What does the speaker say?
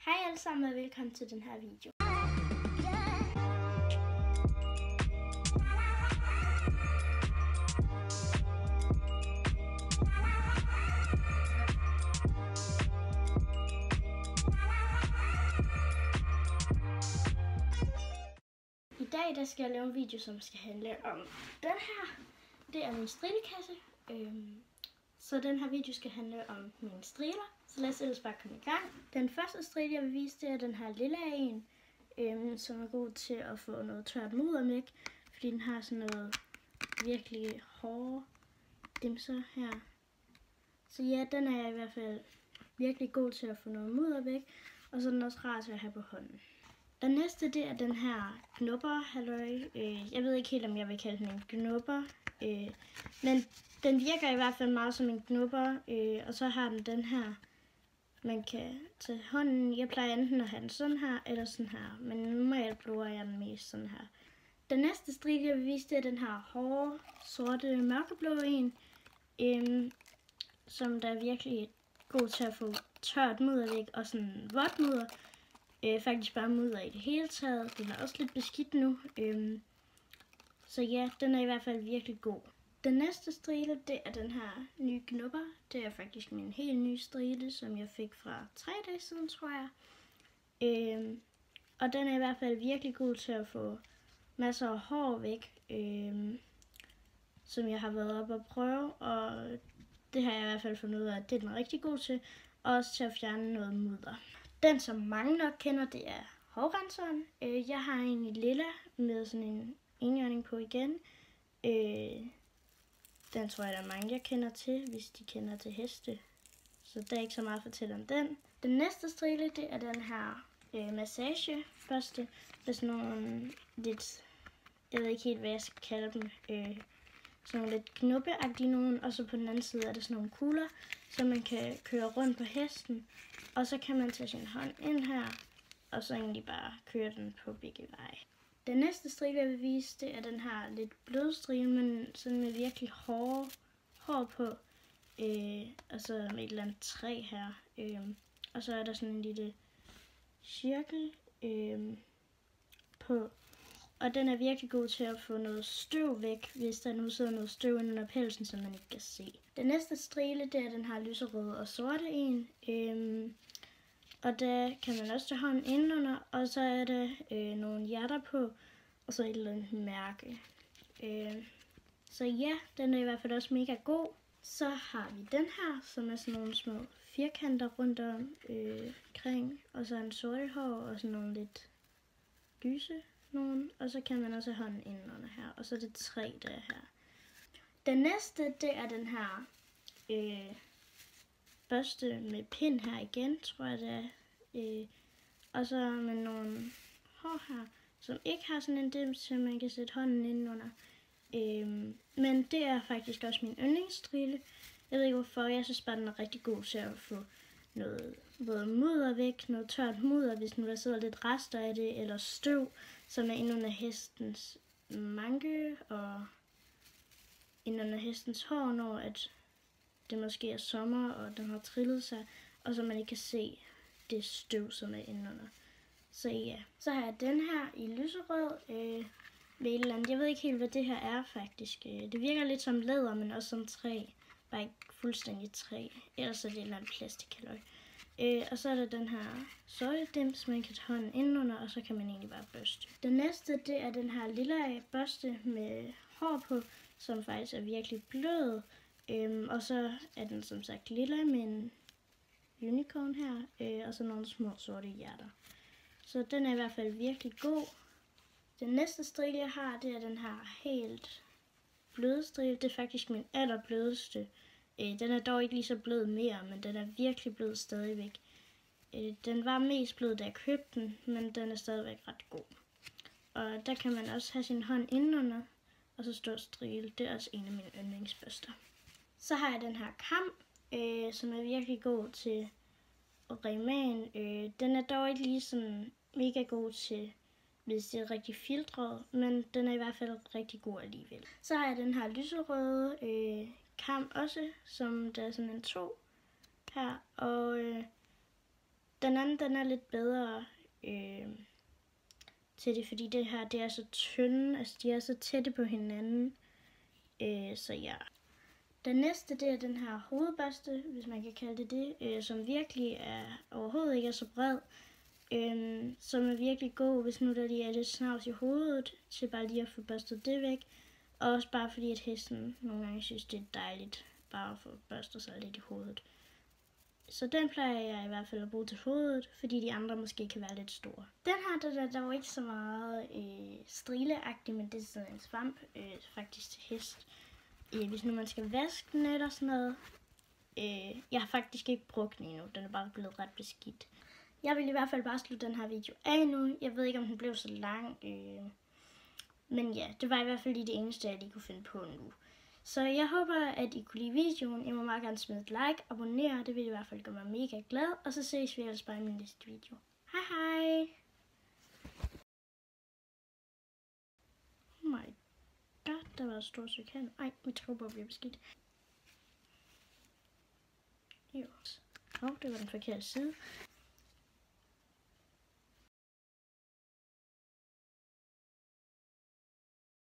Hej alle sammen og velkommen til den her video. I dag der skal jeg lave en video, som skal handle om den her. Det er min strikkekasse. Så den her video skal handle om mine striler. Så lad os ellers bare komme i gang. Den første stril, jeg vil vise, det er den her lille en, som er god til at få noget tørt mudder væk. Fordi den har sådan noget virkelig hårde dimser her. Så ja, den er jeg i hvert fald virkelig god til at få noget mudder væk. Og så er den også rar til at have på hånden. Den næste, det er den her knupper-halløj. Jeg ved ikke helt, om jeg vil kalde den en knupper. Men den virker i hvert fald meget som en knupper. Og så har den her, man kan tage hånden. Jeg plejer enten at have den sådan her, eller sådan her. Men normalt bruger jeg den mest sådan her. Den næste strik, jeg vil vise, det er den her hårde, sorte, mørkeblå en. Som der er virkelig god til at få tørt mudder væk, og sådan vådt mudder. Faktisk bare mudder i det hele taget. Den er også lidt beskidt nu. Så ja, den er i hvert fald virkelig god. Den næste strile, det er den her nye knupper. Det er faktisk min helt nye strile, som jeg fik fra 3 dage siden, tror jeg. Og den er i hvert fald virkelig god til at få masser af hår væk. Som jeg har været oppe og prøve. Og det har jeg i hvert fald fundet ud af, at det er den rigtig god til. Og også til at fjerne noget mudder. Den, som mange nok kender, det er hårrenseren. Jeg har en i lilla med sådan en enhjørning på igen. Den tror jeg, der er mange, jeg kender til, hvis de kender til heste. Så der er ikke så meget at fortælle om den. Den næste strile, det er den her massagebørste. Der er sådan nogle lidt, jeg ved ikke helt, hvad jeg skal kalde dem. Sådan nogle lidt knuppeagtige nogen. Og så på den anden side er der sådan nogle kugler, så man kan køre rundt på hesten. Og så kan man tage sin hånd ind her, og så egentlig bare køre den på begge veje. Den næste stril, jeg vil vise, det er den her lidt bløde stril, men sådan med virkelig hår på. Og så med et eller andet træ her. Og så er der sådan en lille cirkel på. Og den er virkelig god til at få noget støv væk, hvis der nu sidder noget støv under pelsen, som man ikke kan se. Den næste strile, det er den her lyserøde og sorte en. Og der kan man også tage hånden indenunder, og så er der nogle hjerter på, og så et eller andet mærke. Så ja, den er i hvert fald også mega god. Så har vi den her, som er sådan nogle små firkanter rundt omkring, og så en sorte hår og sådan nogle lidt lyse nogen. Og så kan man også have hånden indenunder her, og så er det 3, der er her. Den næste, det er den her børste med pind her igen, tror jeg det er. Og så med nogle hår her, som ikke har sådan en dims, så man kan sætte hånden indenunder. Men det er faktisk også min yndlingsstrille. Jeg ved ikke hvorfor, jeg synes bare, den er rigtig god til at få noget både mudder væk, noget tørt mudder, hvis nu der sidder lidt rester af det, eller støv, som er inde under hestens manke og inde under hestens hår, når at det måske er sommer, og den har trillet sig, og så man ikke kan se det støv, som er indenunder. Så ja, så har jeg den her i lyserød med et eller andet. Jeg ved ikke helt, hvad det her er faktisk. Det virker lidt som læder, men også som træ. Bare ikke fuldstændig træ. Ellers er det et eller andet plastikhalløj. Og så er der den her sorte dims, man kan tage hånden indenunder, og så kan man egentlig bare børste. Den næste, det er den her lille børste med hår på, som faktisk er virkelig blød. Og så er den som sagt lilla med en unicorn her, og så nogle små sorte hjerter. Så den er i hvert fald virkelig god. Den næste stril, jeg har, det er den her helt bløde stril. Det er faktisk min allerblødeste. Den er dog ikke lige så blød mere, men den er virkelig blød stadigvæk. Den var mest blød, da jeg købte den, men den er stadigvæk ret god. Og der kan man også have sin hånd indenunder, og så stå strile. Det er også en af mine yndlingsbørster. Så har jeg den her kam, som er virkelig god til at rimme af. Den er dog ikke lige sådan mega god til, hvis det er rigtig filtret, men den er i hvert fald rigtig god alligevel. Så har jeg den her lyserøde kam også, som der er sådan en 2 her, og Den anden, den er lidt bedre til det, fordi det her, det er så tynde, altså de er så tætte på hinanden. Så ja. Den næste, det er den her hovedbørste, hvis man kan kalde det, som virkelig overhovedet ikke er så bred. Som er virkelig god, hvis nu der lige er lidt snavs i hovedet, til bare lige at få børstet det væk. Og også bare fordi, at hesten nogle gange synes, det er dejligt bare at få børstet sig lidt i hovedet. Så den plejer jeg i hvert fald at bruge til hovedet, fordi de andre måske kan være lidt store. Den her, der er dog ikke så meget strileagtig, men det er sådan en svamp, faktisk til hest. Hvis nu man skal vaske den eller sådan noget. Jeg har faktisk ikke brugt den endnu, den er bare blevet ret beskidt. Jeg vil i hvert fald bare slutte den her video af nu. Jeg ved ikke, om den blev så lang. Men ja, det var i hvert fald lige det eneste, jeg lige kunne finde på nu. Så jeg håber, at I kunne lide videoen. I må meget gerne smide et like, abonnere. Det vil i hvert fald gøre mig mega glad. Og så ses vi ellers bare i min næste video. Hej hej! Oh my god, der var et stort stykke hen. Ej, mit trobord bliver beskidt. Jo. Det var den forkerte side.